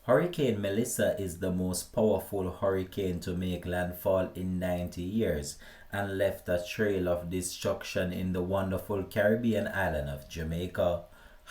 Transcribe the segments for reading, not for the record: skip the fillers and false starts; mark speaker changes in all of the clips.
Speaker 1: Hurricane Melissa is the most powerful hurricane to make landfall in 90 years and left a trail of destruction in the wonderful Caribbean island of Jamaica.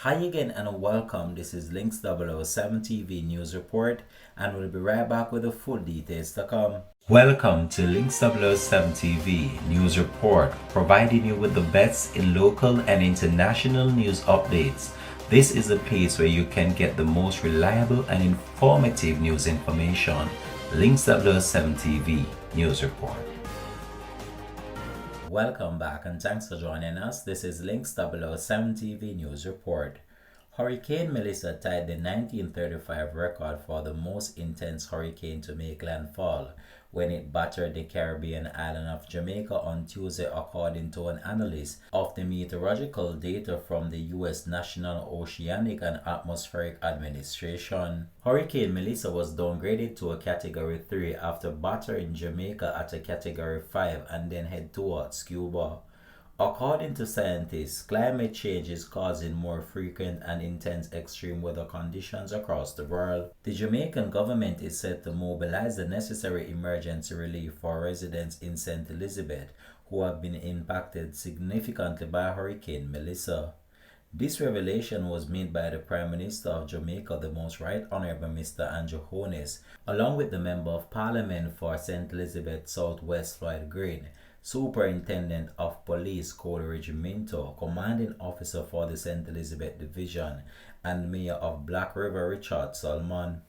Speaker 1: Hi again and welcome. This is Links 007 TV News Report, and we'll be right back with the full details to come. Welcome to Links 007 TV News Report, providing you with the best in local and international news updates. This is a place where you can get the most reliable and informative news information. Links 007 TV News Report. Welcome back and thanks for joining us. This is Links 007 TV News Report. Hurricane Melissa tied the 1935 record for the most intense hurricane to make landfall when it battered the Caribbean island of Jamaica on Tuesday, according to an analyst of the meteorological data from the U.S. National Oceanic and Atmospheric Administration. Hurricane Melissa was downgraded to a Category 3 after battering Jamaica at a Category 5 and then head towards Cuba. According to scientists, climate change is causing more frequent and intense extreme weather conditions across the world. The Jamaican government is set to mobilize the necessary emergency relief for residents in St. Elizabeth who have been impacted significantly by Hurricane Melissa. This revelation was made by the Prime Minister of Jamaica, the Most Right Honorable Mr. Andrew Holness, along with the Member of Parliament for St. Elizabeth Southwest Floyd Green, Superintendent of Police Coleridge Minto, Commanding Officer for the St. Elizabeth Division, and Mayor of Black River Richard Solomon.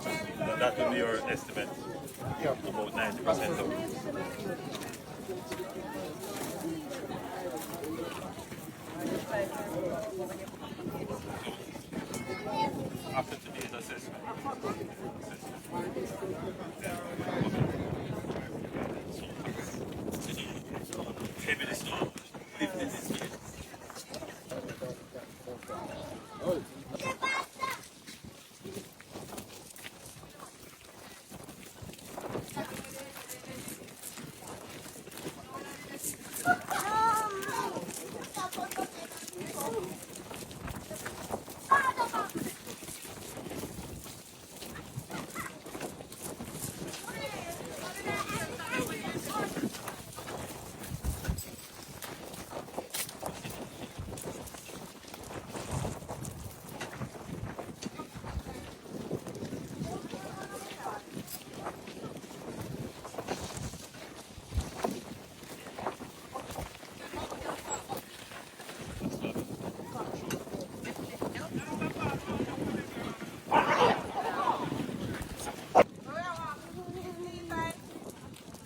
Speaker 2: So that will be your estimate.
Speaker 3: Yeah.
Speaker 2: About 90% of after today's assessment. Heavy this now. Lifting this here.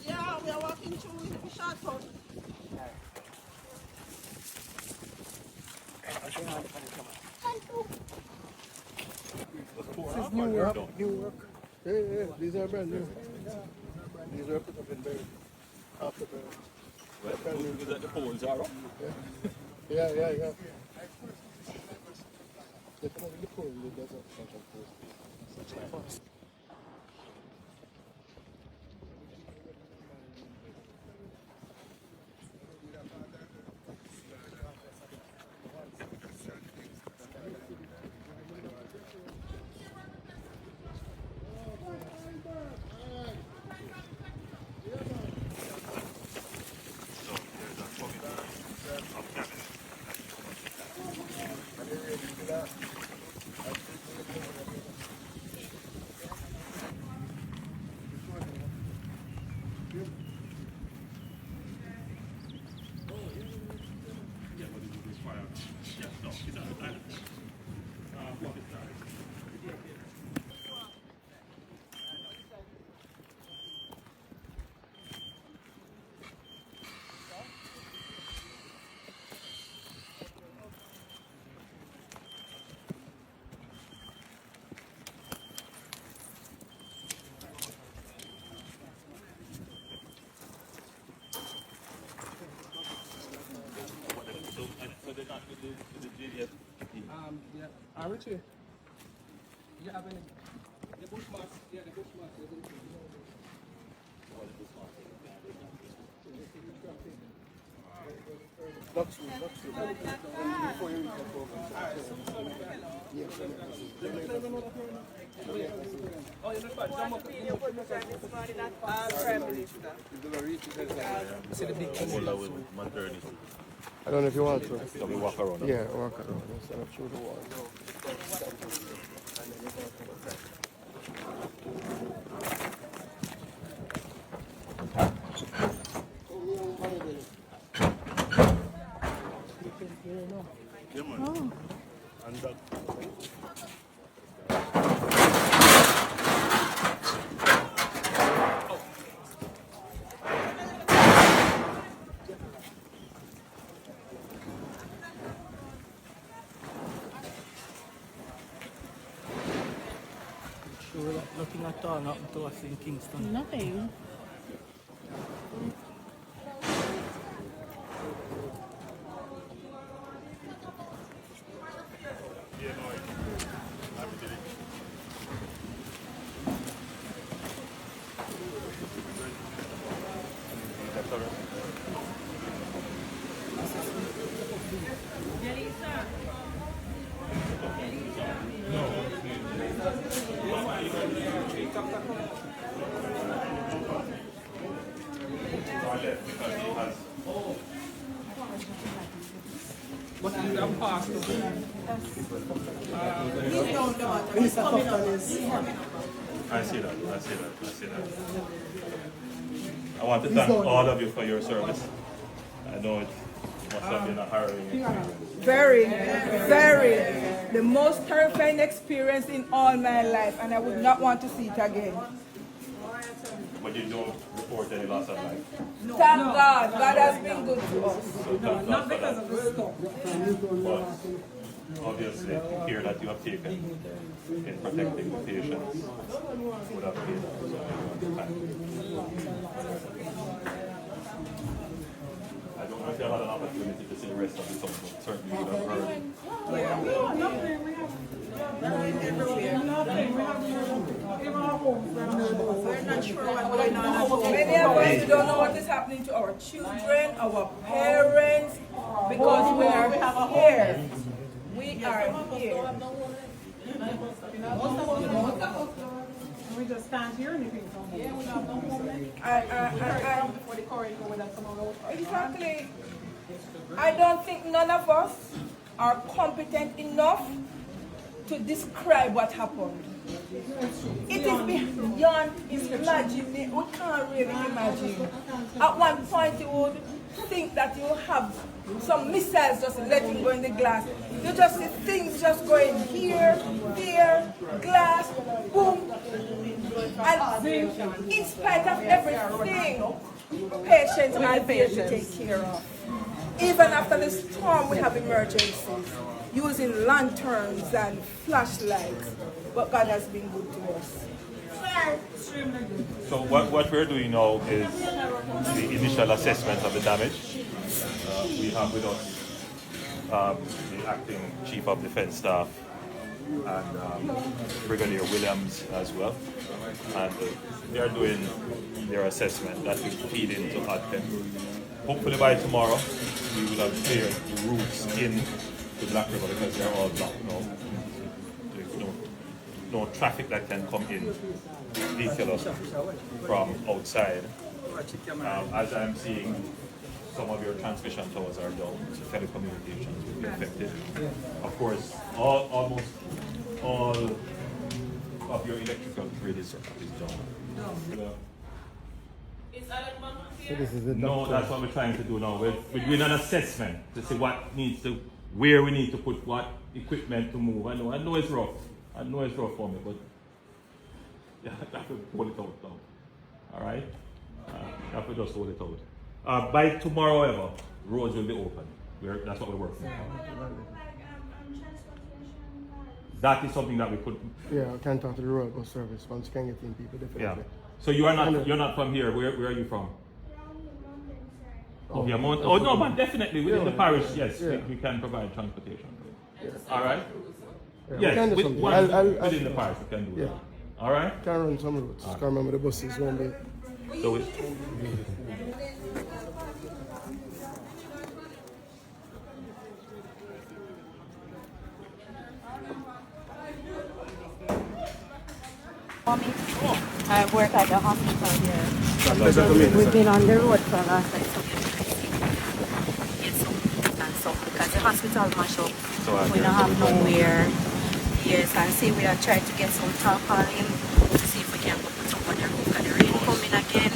Speaker 4: Yeah, we are walking through the short cut.
Speaker 3: This is new work. New work. Yeah, these are brand new. These are put up in bed. After bed.
Speaker 2: The poles are up.
Speaker 3: Yeah. They come up with the pole. They does up pole.
Speaker 2: So they're not with the GDF.
Speaker 5: Yeah. Richie, you have any? The Bushmark, yeah, the Bushmark.
Speaker 3: Luxury. Before you reach the program.
Speaker 5: Oh, you're not bad. Jump up. See the big thing.
Speaker 2: Hold with maternity.
Speaker 3: I don't know if you want to.
Speaker 2: So we walk around.
Speaker 3: Yeah, walk around instead of through the wall.
Speaker 2: Yeah, man. And that.
Speaker 5: Sure, looking at all, nothing to us in Kingston.
Speaker 4: Nothing.
Speaker 2: Yeah, no, I'm with it. That's all right.
Speaker 5: But you have passed.
Speaker 2: I see that. I want to thank all of you for your service. I know Must have been a harrowing experience.
Speaker 6: Very, very. The most terrifying experience in all my life, and I would not want to see it again.
Speaker 2: But you don't report any loss of life.
Speaker 6: Thank God. God has been good to us.
Speaker 2: So thank God for that. But obviously, the care that you have taken in protecting the patients would have paid off. So thank you. I don't know if you had an opportunity to see the rest of the film, but certainly you would have heard.
Speaker 4: We're not sure what's going on at home.
Speaker 6: Many of us don't know what is happening to our children, our parents, because we are here. We are here.
Speaker 7: We just can't hear anything from them. Yeah, we have no home.
Speaker 4: Before the corridor when that come out.
Speaker 6: Exactly. I don't think none of us are competent enough to describe what happened. It is beyond imagining. We can't really imagine. At one point you would think that you have some missiles just letting go in the glass. You just see things just going here, there, glass, boom. And in spite of everything, patients are there to take care of. Even after the storm, we have emergencies using lanterns and flashlights. But God has been good to us.
Speaker 2: So what we're doing now is the initial assessment of the damage. We have with us the acting Chief of Defence Staff and Brigadier Williams as well. And they are doing their assessment that will feed into ADPEN. Hopefully by tomorrow we will have cleared the routes in to Black River because they're all blocked now. There's no traffic that can come in vehicular from outside. As I'm seeing, some of your transmission towers are down, so telecommunications will be affected. Of course, almost all of your electrical grid is down.
Speaker 3: So this is the
Speaker 2: No,
Speaker 3: doctor.
Speaker 2: that's what we're trying to do now. We're doing an assessment to see where we need to put what equipment to move. I know it's rough. I know it's rough for me, but yeah, I have to hold it out now. All right? I have to just hold it out. By tomorrow, however, roads will be open. That's what we're working on. That is something that we could.
Speaker 3: Yeah, I can talk to the road bus service once you can get in people definitely.
Speaker 2: Yeah. So you're not from here. Where are you from? Oh, yeah, Mount. Oh no, but definitely within the parish, yes, we can provide transportation.
Speaker 3: Yeah.
Speaker 2: All right.
Speaker 3: Yeah,
Speaker 2: Yes,
Speaker 3: we can do something.
Speaker 2: within the parish, we can do that. All right.
Speaker 3: Can run some routes. Just can't remember the buses won't be.
Speaker 2: So we,
Speaker 8: I work at the hospital here. We've been on the road for last night, so get some and stuff because the hospital mash up. We don't have nowhere. Yes, and see we are trying to get some tarpaulin to see if we can go put up on the roof. And the rain coming again.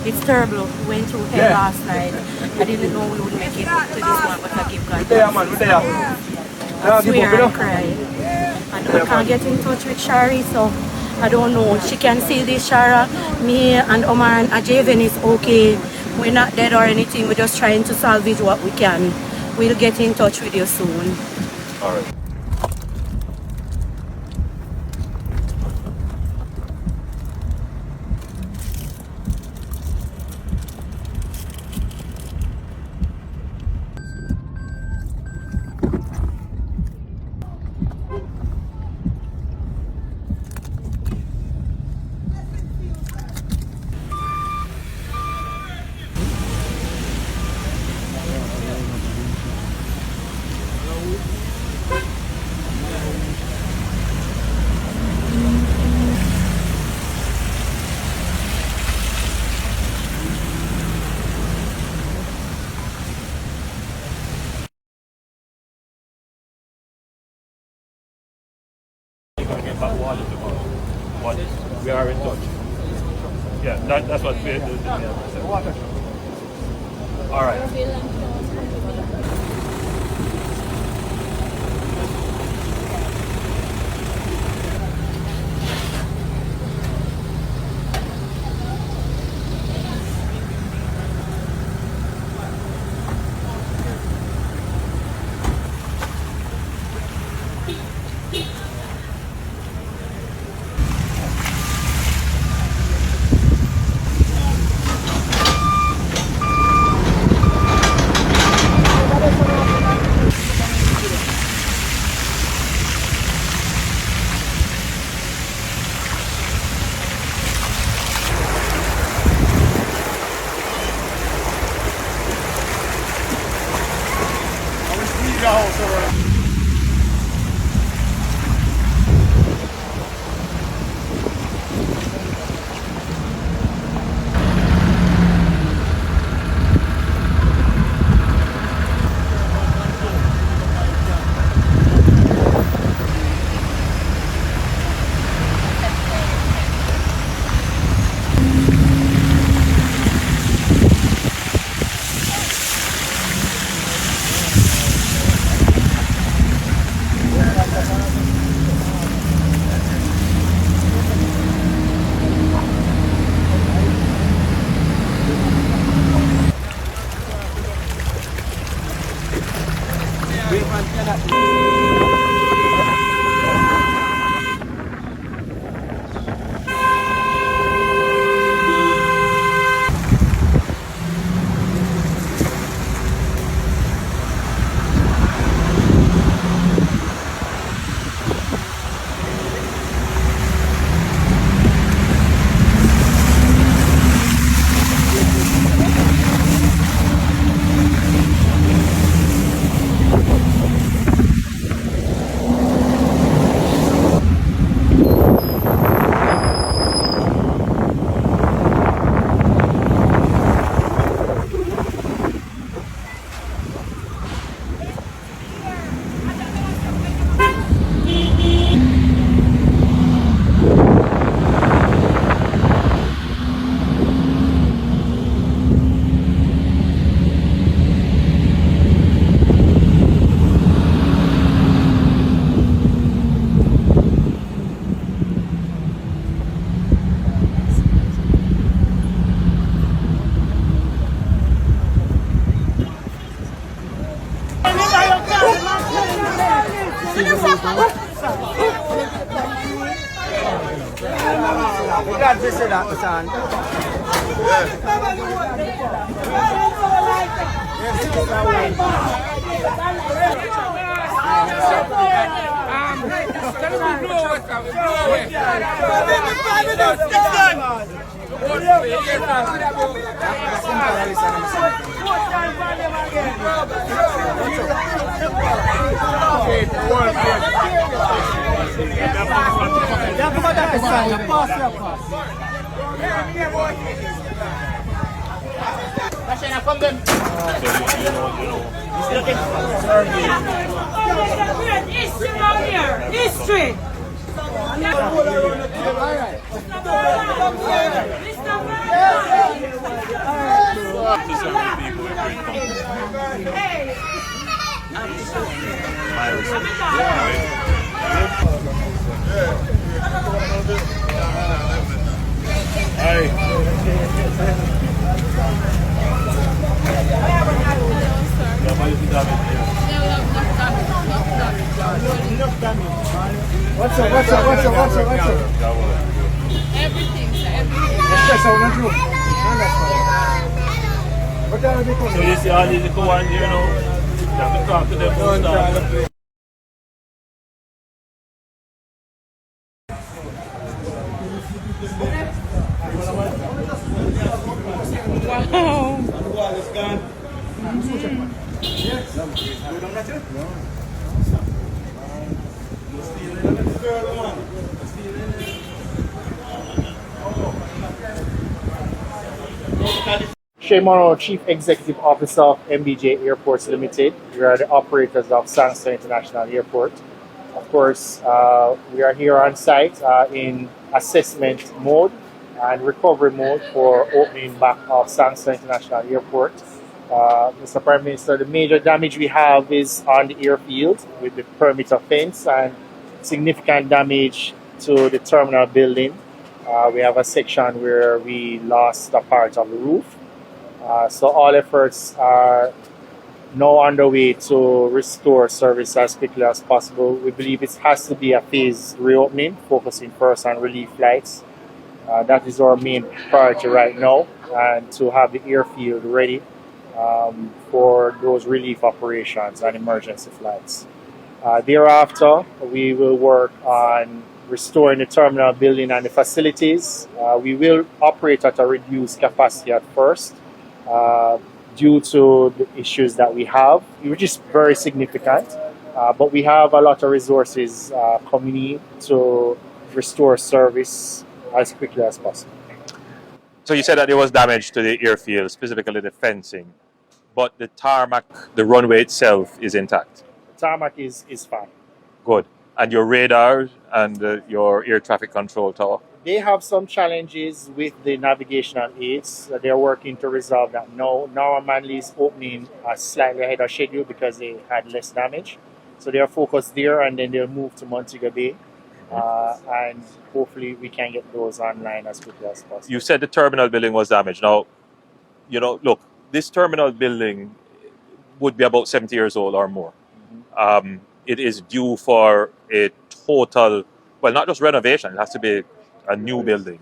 Speaker 8: It's terrible. We went through hell last night. I didn't know we would make it up to this one, but I give God thanks. I swear and cry. And I can't get in touch with Shari, so I don't know. She can see this, Shara. Me and Omar and Ajaven is okay. We're not dead or anything. We're just trying to salvage what we can. We'll get in touch with you soon.
Speaker 2: all right. Get back water tomorrow. But we are in touch. Yeah, that's what we're doing. All right.
Speaker 5: Glad to see that, son.
Speaker 7: History.
Speaker 5: What's up?
Speaker 4: Everything, sir. Everything.
Speaker 5: Yes, I want to do. What are they
Speaker 2: So you see all these little ones, you know, you have to talk to them and stuff.
Speaker 9: Shemano, Chief Executive Officer of MBJ Airports Limited. We are the operators of Sandstone International Airport. Of course, we are here on site in assessment mode and recovery mode for opening back of Sandstone International Airport. Mr. Prime Minister, the major damage we have is on the airfield with the perimeter fence and significant damage to the terminal building. We have a section where we lost a part of the roof. So all efforts are now underway to restore service as quickly as possible. We believe it has to be a phased reopening, focusing first on relief flights. That is our main priority right now, and to have the airfield ready for those relief operations and emergency flights. Thereafter, we will work on restoring the terminal building and the facilities. We will operate at a reduced capacity at first due to the issues that we have, which is very significant. But we have a lot of resources coming in to restore service as quickly as possible.
Speaker 2: So you said that there was damage to the airfield, specifically the fencing, but the tarmac, the runway itself is intact.
Speaker 9: The tarmac is fine.
Speaker 2: Good. And your radar and your air traffic control tower?
Speaker 9: They have some challenges with the navigational aids. They're working to resolve that now. Now Manly is opening slightly ahead of schedule because they had less damage. So they're focused there, and then they'll move to Montego Bay. And hopefully we can get those online as quickly as possible.
Speaker 2: You said the terminal building was damaged. Now, you know, look, this terminal building would be about 70 years old or more. it is due for a total, well, not just renovation, it has to be a new building,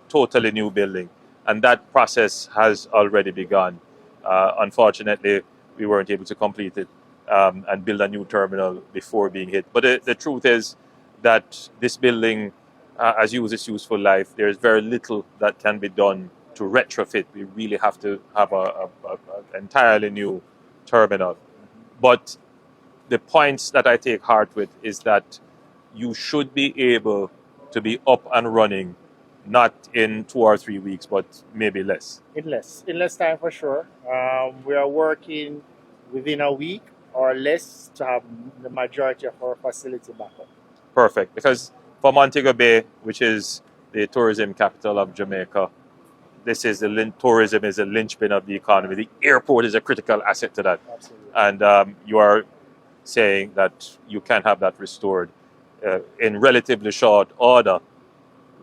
Speaker 2: totally new building. And that process has already begun. Unfortunately, we weren't able to complete it and build a new terminal before being hit. But the truth is that this building, as its useful life, there's very little that can be done to retrofit. We really have to have an entirely new terminal. But the points that I take heart with is that you should be able to be up and running, not in 2 or 3 weeks, but maybe less.
Speaker 9: In less time for sure. We are working within a week or less to have the majority of our facility back up.
Speaker 2: Perfect, because for Montego Bay, which is the tourism capital of Jamaica, tourism is a linchpin of the economy. The airport is a critical asset to that.
Speaker 9: Absolutely.
Speaker 2: And you are saying that you can have that restored in relatively short order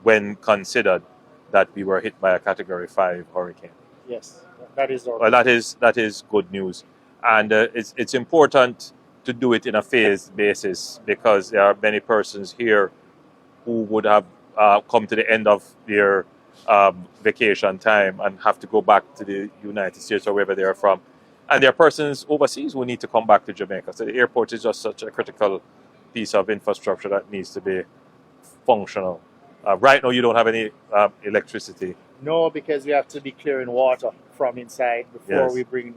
Speaker 2: when considered that we were hit by a Category 5 hurricane.
Speaker 9: Yes, that is our.
Speaker 2: Well, that is good news, and it's important to do it in a phased basis because there are many persons here who would have come to the end of their vacation time and have to go back to the United States or wherever they are from. And there are persons overseas who need to come back to Jamaica. So the airport is just such a critical piece of infrastructure that needs to be functional. Right now, you don't have any electricity.
Speaker 9: No, because we have to be clearing water from inside before we bring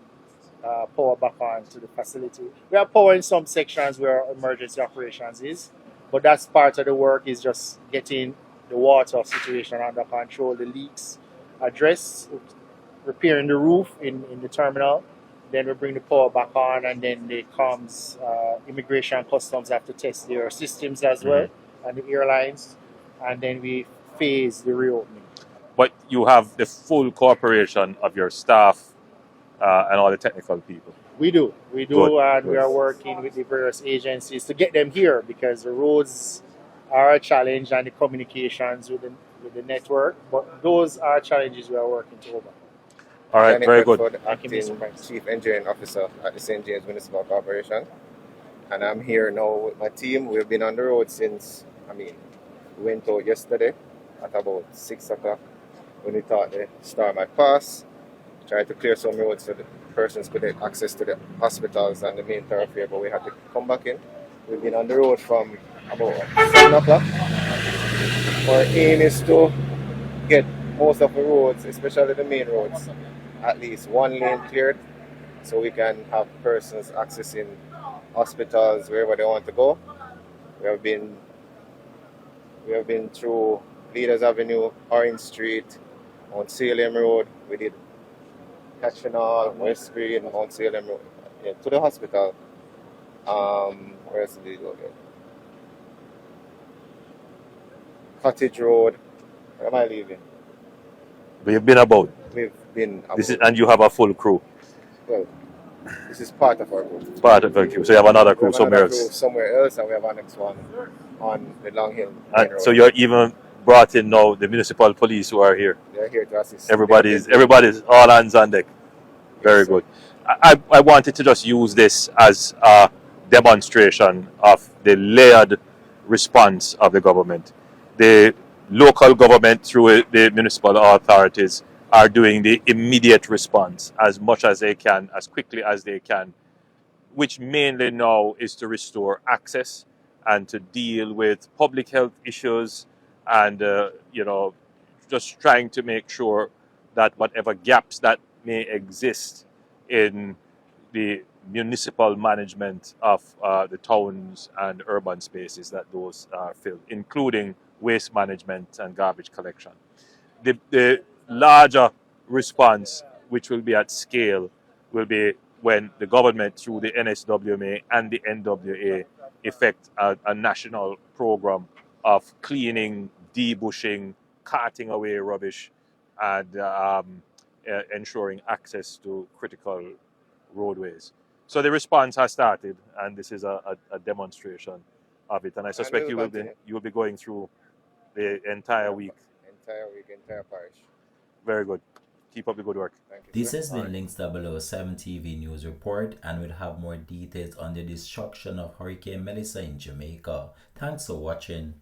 Speaker 9: power back on to the facility. We have power in some sections where emergency operations is, but that's part of the work is just getting the water situation under control, the leaks addressed, repairing the roof in the terminal. Then we bring the power back on, and then the comms, immigration and customs have to test their systems as well, and the airlines, and then we phase the reopening.
Speaker 2: But you have the full cooperation of your staff and all the technical people.
Speaker 9: We do,
Speaker 2: Good.
Speaker 9: and we are working with the various agencies to get them here because the roads are a challenge and the communications with the network. But those are challenges we are working to overcome.
Speaker 2: All right, very good.
Speaker 10: Ford, acting Chief Engineering Officer at the St. James Municipal Corporation. And I'm here now with my team. We've been on the road since, we went out yesterday at about 6 o'clock when we thought the storm had passed. Tried to clear some roads so the persons could get access to the hospitals and the main thoroughfare, but we had to come back in. We've been on the road from about 7 o'clock. Our aim is to get most of the roads, especially the main roads, at least one lane cleared so we can have persons accessing hospitals wherever they want to go. We have been through Leaders Avenue, Orange Street, Mount Salem Road. We did Catchinall, West Green, Mount Salem Road, to the hospital. Where else did we go there? Cottage Road. Where am I leaving?
Speaker 2: We've been about.
Speaker 10: We've been about.
Speaker 2: And you have a full crew.
Speaker 10: Well, this is part of our group.
Speaker 2: Part of the crew. So you have another crew somewhere else.
Speaker 10: Somewhere else, and we have our next one on the Long Hill.
Speaker 2: And so you're even brought in now the municipal police who are here.
Speaker 10: They're here to assist.
Speaker 2: Everybody's all hands on deck. Very good. I wanted to just use this as a demonstration of the layered response of the government. The local government through the municipal authorities are doing the immediate response as much as they can, as quickly as they can, which mainly now is to restore access and to deal with public health issues and, just trying to make sure that whatever gaps that may exist in the municipal management of the towns and urban spaces, that those are filled, including waste management and garbage collection. The larger response, which will be at scale, will be when the government, through the NSWMA and the NWA, effect a national program of cleaning, debushing, carting away rubbish, and ensuring access to critical roadways. So the response has started, and this is a demonstration of it. And I suspect you will be going through the entire week.
Speaker 10: Entire parish.
Speaker 2: Very good. Keep up the good work.
Speaker 10: Thank you,
Speaker 1: This
Speaker 10: sir.
Speaker 1: has been Links 007 TV News Report, and we'll have more details on the destruction of Hurricane Melissa in Jamaica. Thanks for watching.